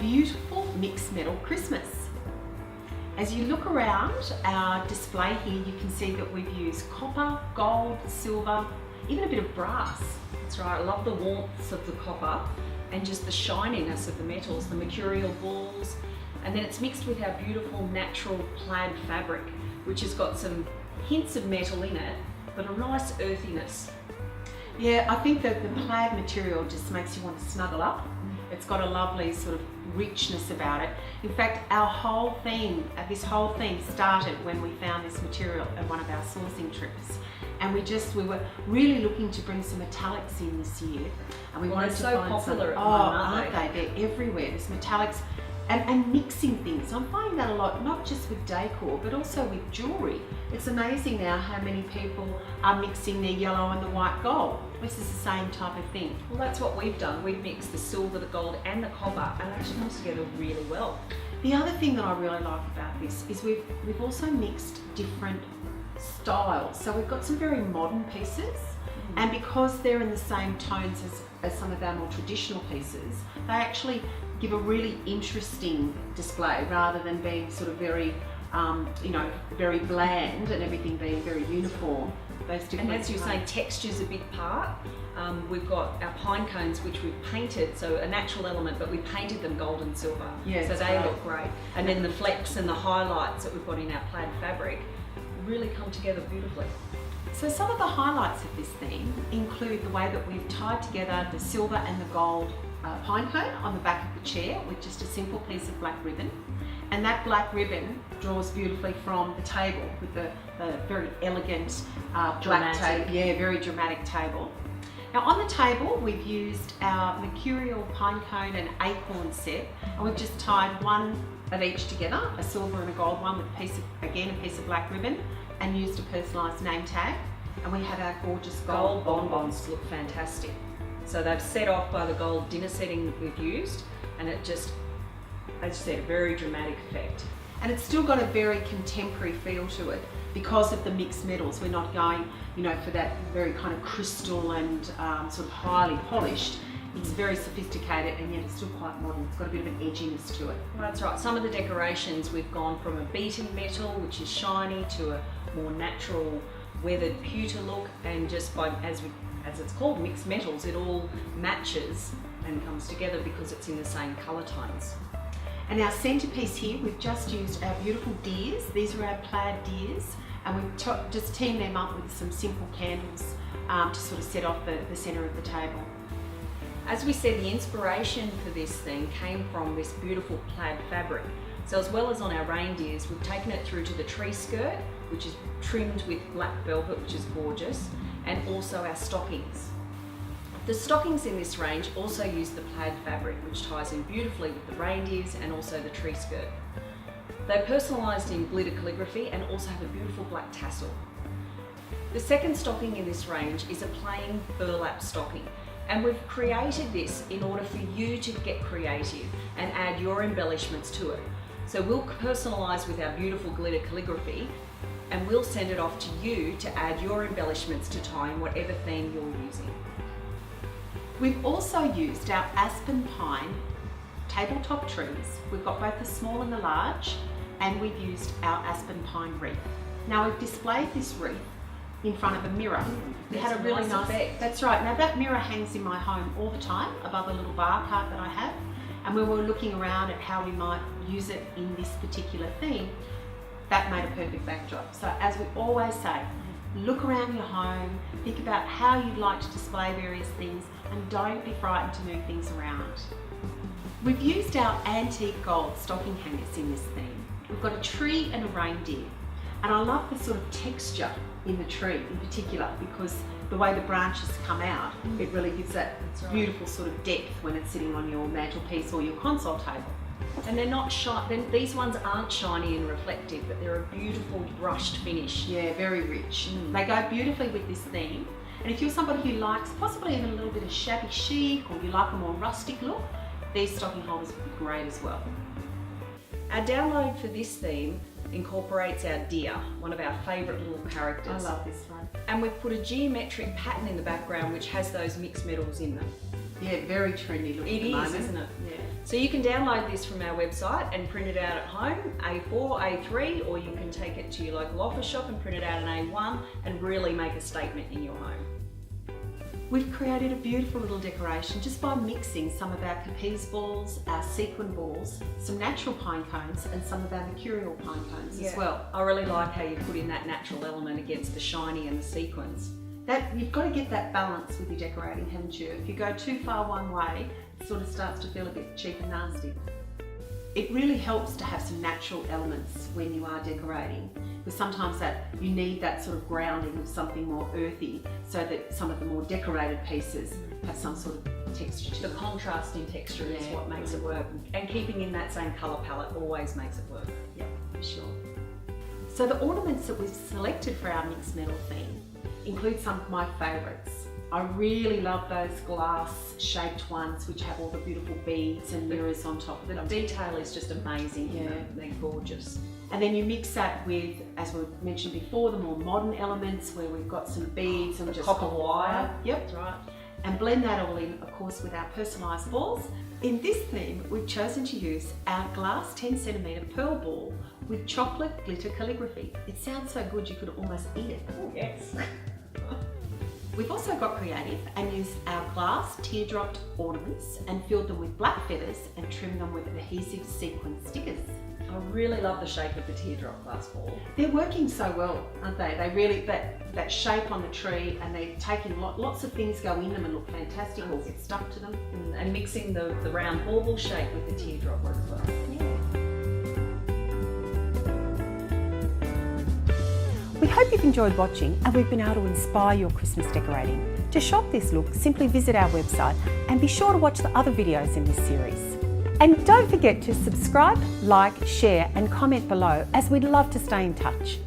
beautiful mixed metal Christmas. As you look around our display here, you can see that we've used copper, gold, silver, even a bit of brass. That's right, I love the warmth of the copper and just the shininess of the metals, the mercurial balls, and then it's mixed with our beautiful natural plaid fabric, which has got some hints of metal in it, but a nice earthiness. Yeah, I think that the plaid material just makes you want to snuggle up. It's got a lovely sort of richness about it. In fact, our whole theme, this whole theme started when we found this material at one of our sourcing trips. And we were really looking to bring some metallics in this year. And we wanted to so find popular some, at the moment, aren't they? They're everywhere. There's metallics and mixing things. I'm finding that a lot, not just with decor, but also with jewellery. It's amazing now how many people are mixing their yellow and the white gold. This is the same type of thing. Well, that's what we've done. We've mixed the silver, the gold and the copper, and it actually comes together really well. The other thing that I really like about this is we've also mixed different styles. So we've got some very modern pieces, and because they're in the same tones as some of our more traditional pieces, they actually give a really interesting display rather than being sort of very, very bland and everything being very uniform. And as you're saying, texture's a big part. We've got our pine cones, which we've painted, so a natural element, but we painted them gold and silver. Yeah, so they look great. And then the flecks and the highlights that we've got in our plaid fabric really come together beautifully. So some of the highlights of this theme include the way that we've tied together the silver and the gold pine cone on the back of the chair with just a simple piece of black ribbon. And that black ribbon draws beautifully from the table with the very elegant black table. Yeah, very dramatic table. Now on the table we've used our mercurial pine cone and acorn set, and we've just tied one of each together, a silver and a gold one with a piece of black ribbon, and used a personalised name tag. And we have our gorgeous gold bonbons. Look fantastic. So they've set off by the gold dinner setting that we've used, and it just, as you said, a very dramatic effect. And it's still got a very contemporary feel to it because of the mixed metals. We're not going, for that very kind of crystal and sort of highly polished. It's very sophisticated, and yet it's still quite modern. It's got a bit of an edginess to it. Well, that's right. Some of the decorations we've gone from a beaten metal, which is shiny, to a more natural weathered pewter look, and just by as it's called mixed metals, it all matches and comes together because it's in the same colour tones. And our centrepiece here, we've just used our beautiful deers. These are our plaid deers, and we've just teamed them up with some simple candles to sort of set off the centre of the table. As we said, the inspiration for this thing came from this beautiful plaid fabric. So as well as on our reindeers, we've taken it through to the tree skirt, which is trimmed with black velvet, which is gorgeous, and also our stockings. The stockings in this range also use the plaid fabric, which ties in beautifully with the reindeers and also the tree skirt. They're personalised in glitter calligraphy and also have a beautiful black tassel. The second stocking in this range is a plain burlap stocking, and we've created this in order for you to get creative and add your embellishments to it. So we'll personalise with our beautiful glitter calligraphy, and we'll send it off to you to add your embellishments to tie in whatever theme you're using. We've also used our aspen pine tabletop trees. We've got both the small and the large, and we've used our aspen pine wreath. Now we've displayed this wreath in front of a mirror. It had a really nice effect. That's right. Now that mirror hangs in my home all the time above a little bar cart that I have, and when we were looking around at how we might use it in this particular theme, that made a perfect backdrop. So as we always say, look around your home, think about how you'd like to display various things, and don't be frightened to move things around. We've used our antique gold stocking hangers in this theme. We've got a tree and a reindeer, and I love the sort of texture in the tree in particular because the way the branches come out, it really gives that beautiful sort of depth when it's sitting on your mantelpiece or your console table. And they're not shiny, these ones aren't shiny and reflective, but they're a beautiful brushed finish. Yeah, very rich. They go beautifully with this theme. And if you're somebody who likes possibly even a little bit of shabby chic, or you like a more rustic look, these stocking holders would be great as well. Our download for this theme incorporates our deer, one of our favourite little characters. I love this one. And we've put a geometric pattern in the background which has those mixed metals in them. Yeah, very trendy looking. It is, isn't it? Yeah. So you can download this from our website and print it out at home, A4, A3, or you can take it to your local office shop and print it out in A1 and really make a statement in your home. We've created a beautiful little decoration just by mixing some of our capiz balls, our sequin balls, some natural pine cones and some of our mercurial pine cones as well. I really like how you put in that natural element against the shiny and the sequins. You've got to get that balance with your decorating, haven't you? If you go too far one way, it sort of starts to feel a bit cheap and nasty. It really helps to have some natural elements when you are decorating, because sometimes you need that sort of grounding of something more earthy so that some of the more decorated pieces have some sort of texture to The them. contrast in texture is what makes it work, and keeping in that same colour palette always makes it work. Yeah, for sure. So the ornaments that we've selected for our mixed metal theme include some of my favourites. I really love those glass shaped ones which have all the beautiful beads and mirrors on top of them. The detail is just amazing. Yeah. They're gorgeous. And then you mix that with, as we mentioned before, the more modern elements where we've got some beads and just copper wire. Yep. That's right. And blend that all in, of course, with our personalised balls. In this theme, we've chosen to use our glass 10cm pearl ball with chocolate glitter calligraphy. It sounds so good you could almost eat it. Oh, yes. We've also got creative and used our glass teardropped ornaments and filled them with black feathers and trimmed them with adhesive sequin stickers. I really love the shape of the teardrop glass ball. They're working so well, aren't they? They really, that shape on the tree, and they're taking lots of things go in them and look fantastic or get stuck to them. And mixing the round bauble shape with the teardrop works well. Yeah. We hope you've enjoyed watching and we've been able to inspire your Christmas decorating. To shop this look, simply visit our website and be sure to watch the other videos in this series. And don't forget to subscribe, like, share and comment below, as we'd love to stay in touch.